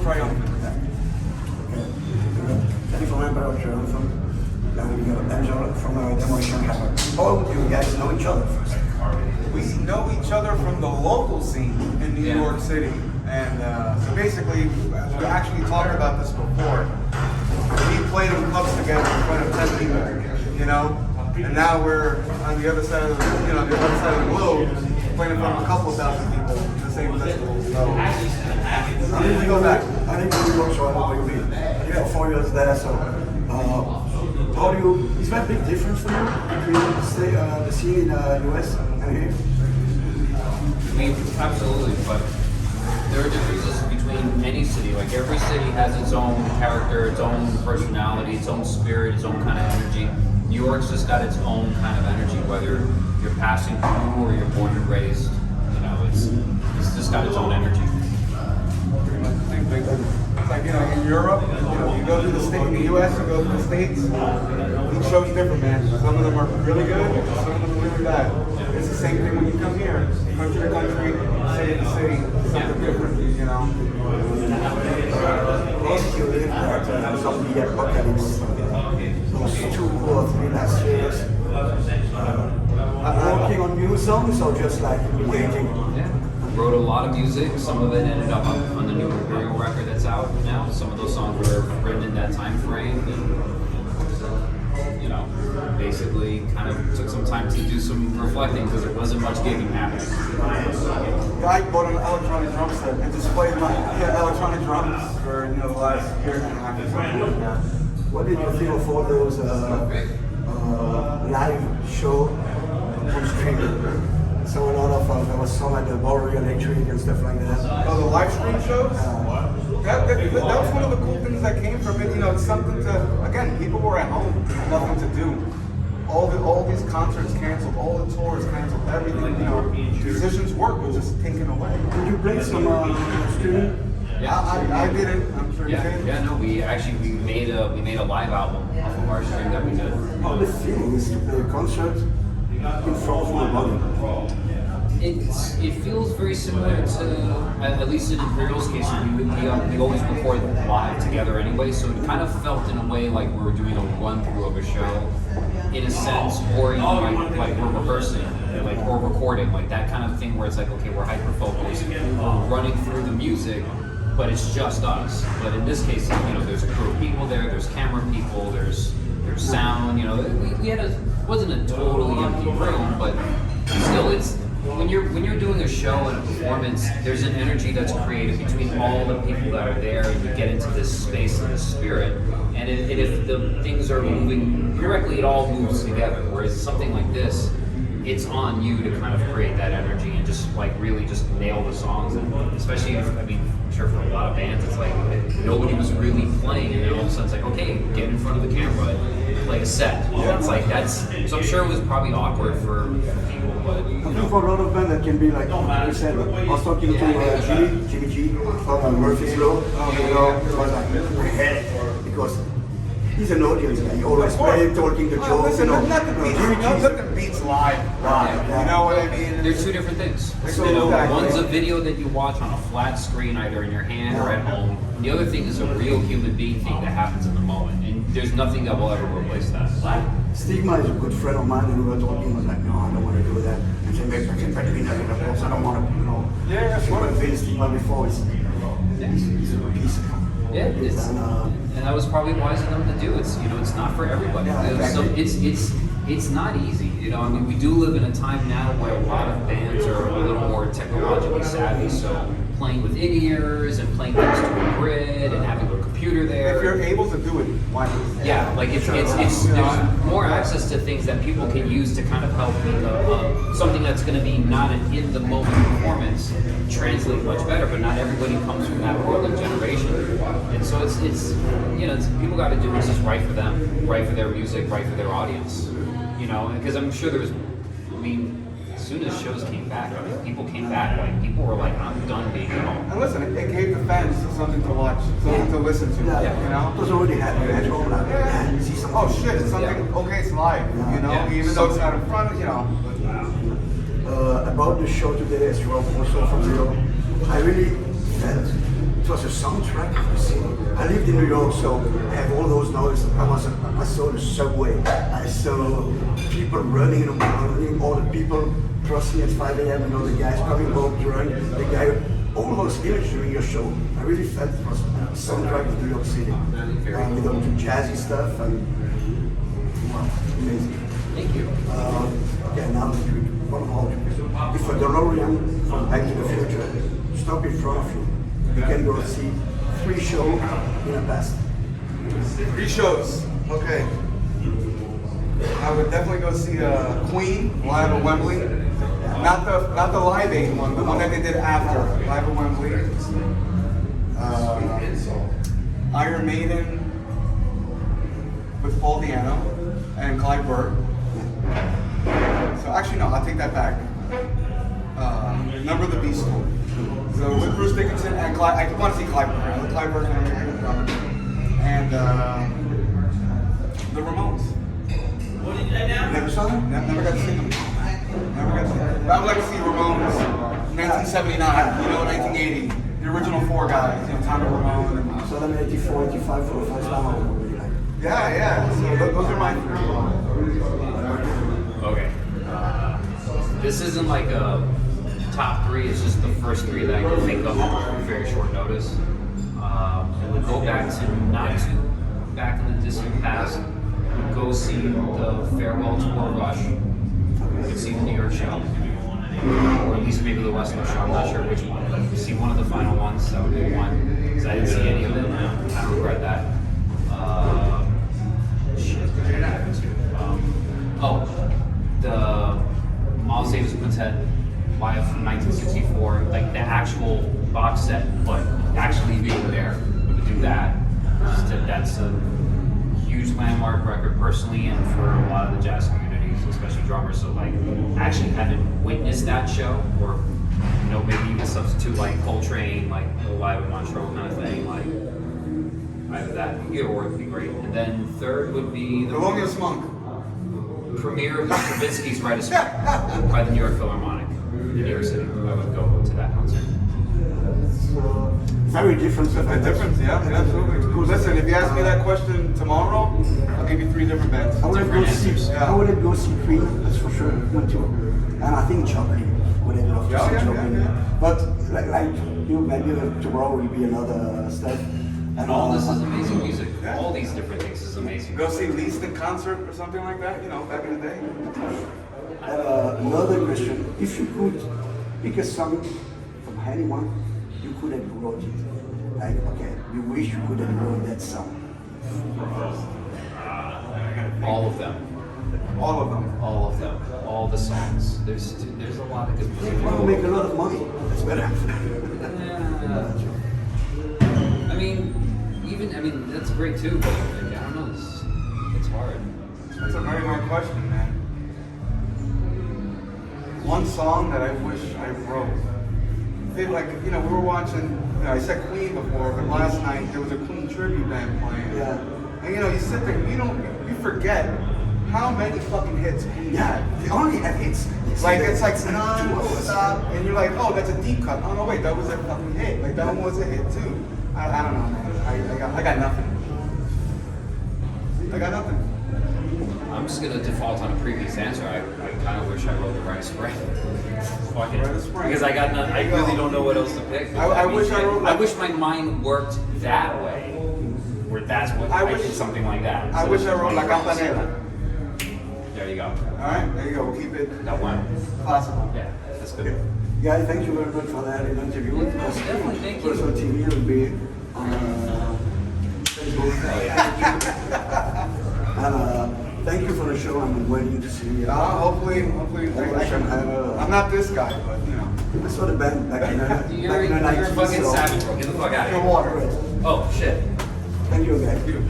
Triumphant. Kenny from Imperial Triumphant. Then we got Angel from Demolition. How do you guys know each other first? We know each other from the local scene in New York City. And so basically, we actually talked about this before. We played in clubs together in front of 10 people, you know? And now we're on the other side of the, the other side of the globe, playing in front of a couple thousand people in the same festival. So, I think we go back. I think we go so I know what you mean. I think for 4 years there, so how do you, is that a big difference for you between the scene in the US and here? I mean, absolutely, but there are differences between any city. Like every city has its own character, its own personality, its own spirit, its own kind of energy. New York's just got its own kind of energy, whether you're passing through or you're born and raised. You know, it's just got its own energy. Like, in Europe, you go to the state, in the US, you go to the States, each show's different, man. Some of them are really good, some of them are really bad. It's the same thing when you come here, country to country, city to city, something different, you know. How did you live that zombie apocalypse? Those 2 or 3 last years? Working on new songs or just like waiting? Yeah. Wrote a lot of music. Some of it ended up on the new Imperial record that's out now. Some of those songs were written in that time frame, and basically kind of took some time to do some reflecting because there wasn't much gigging happening. Guy bought an electronic drum set and just played my electronic drums for the last year and a half or something like that. What did you feel for those live show on streaming? So a lot of there was some at the Bowery Electric and stuff like that. Oh, the live stream shows? That was one of the cool things that came from it. It's something to, again, people were at home, nothing to do. All these concerts canceled, all the tours canceled, everything. Musicians' work was just taken away. Did you play some streaming? Yeah, I did it. I'm sure you did. Yeah, no, we made a live album off of our stream that we did. How the feeling is to play a concert in front of my body? It feels very similar to, at least in Imperial's case, we always record live together anyway, so it kind of felt in a way like we were doing a run through of a show, in a sense, or even like we're rehearsing, or recording, like that kind of thing where it's like, okay, we're hyper focused, we're running through the music, but it's just us. But in this case, there's a crew of people there, there's camera people, there's sound. We had wasn't a totally empty room, but still, it's. When you're doing a show and a performance, there's an energy that's created between all the people that are there, and you get into this space and this spirit. And if the things are moving correctly, it all moves together. Whereas something like this, it's on you to kind of create that energy and just really just nail the songs. And especially, I'm sure for a lot of bands, it's like nobody was really playing, and then all of a sudden it's like, okay, get in front of the camera and play a set. It's like so I'm sure it was probably awkward for people. I think for a lot of bands that can be like, like you said, I was talking to Jimmy G from Murphy's Law, it was like, because he's an audience guy, he always plays, talking the jokes, Listen, nothing beats live. You know what I mean? They're two different things. One's a video that you watch on a flat screen, either in your hand or at home. The other thing is a real human being thing that happens in the moment, and there's nothing that will ever replace that. Stigma is a good friend of mine, and we were talking, I was like, no, I don't want to do that. And he said, I can try to be that, of course, I don't want to, Yeah, that's what I've been Stigma before, he's a piece. Yeah, and that was probably wise of them to do. It's it's not for everybody. So it's not easy. We do live in a time now where a lot of bands are a little more technologically savvy. So playing with in-ears and playing next to a grid and having a computer there. If you're able to do it, why not? Yeah, like there's more access to things that people can use to kind of help something that's going to be not an in-the-moment performance translate much better. But not everybody comes from that world and generation, and so it's people got to do what's just right for them, right for their music, right for their audience. Because I'm sure as soon as shows came back, people came back, people were like, I'm done being at home. And listen, it gave the fans something to watch, something to listen to, It was already happening at home, you see something. Oh shit, it's something, okay, it's live, even though it's not in front of, About the show today, as you also from Europe, I really felt it was a soundtrack of the city. I lived in New York, so I have all those noises. I saw the subway. I saw people running around, all the people crossing at 5 a.m. The guys coming home drunk, the guy, all those images during your show. I really felt it was a soundtrack of New York City. With all the jazzy stuff and amazing. Thank you. Yeah, now one more. If a DeLorean from Back to the Future stop in front of you, you can go see 3 shows in a past. 3 shows. Okay. I would definitely go see Queen live at Wembley. Not the Live Aid one, the one that they did after live at Wembley. Iron Maiden with Paul Diano and Clive Burr. So actually no, I'll take that back. Number of the Beast. So with Bruce Dickinson and Clive, I want to see Clive Burr. I like Clive Burr and the Ramones. Never saw them? Never got to see them. Never got to see them. But I would like to see Ramones, 1979, 1980, the original 4 guys, Tommy Ramone. And, Saw them in 84, 85 for the first time. yeah. So those are my 3. Okay. This isn't like a top 3, it's just the first 3 that I can think of on very short notice. We'll go back to not too back in the distant past. We'll go see the Farewell Tour Rush. We'll see the New York show. Or at least maybe the West Coast show, I'm not sure which one. But see one of the final ones, that would be one. Because I didn't see any of it, and I kind of regret that. The Miles Davis Quintet live from 1964, like the actual box set, but actually being there, we would do that. That's a huge landmark record personally, and for a lot of the jazz communities, especially drummers. So like, actually having witnessed that show, or maybe even substitute like Coltrane, like the live in Montreux kind of thing, like either that, either or would be great. And then third would be the Thelonious Monk. premiere of Stravinsky's Rite of Spring by the New York Philharmonic in New York City. I would go to that concert. Very different. The difference, yeah, absolutely. Cool. Listen, if you ask me that question tomorrow, I'll give you 3 different bands. I wouldn't go see. Yeah. I wouldn't go see Queen. That's for sure. Not too. And I think Joplin would have loved to see Joplin. But like maybe tomorrow will be another stuff. And all this is amazing music. All these different things is amazing. Go see Least in concert or something like that, back in the day. Another question: if you could pick a song from anyone, you could have wrote it. Like, okay, you wish you could have wrote that song. All of them. All of them. All of them. All the songs. There's a lot of good If music. you want to make a lot of money, that's better. I mean, that's great too, but like, I don't know, it's hard. That's a very hard question, man. One song that I wish I wrote. We were watching, I said Queen before, but last night there was a Queen tribute band playing. Yeah. And you sit there, you forget how many fucking hits Queen had. They only have hits. It's like non-stop, and you're like, oh, that's a deep cut. Oh no, wait, that was a fucking hit. Like that one was a hit too. I don't know, man. I got nothing. I got nothing. I'm just gonna default on a previous answer. I kind of wish I wrote the Rite of Spring. Fuck it. Rite of Spring. Because I really don't know what else to pick. I wish I wrote. I wish my mind worked that way, where that's what I did something like that. I wish I wrote La Campanella. There you go. All right, there you go. We'll keep it That one. classical. Yeah, that's good. Yeah, thank you very much for that interview. Definitely, thank you. First on TV, it'll be on Facebook. Oh, yeah. And thank you for the show. I'm waiting to see you. Hopefully, I can have. I'm not this guy, but I saw the band back in the You're back in the a 90s. fucking so- savage, bro. Get the fuck out of Your here. water. Oh, shit. Thank you, guys. Thank you.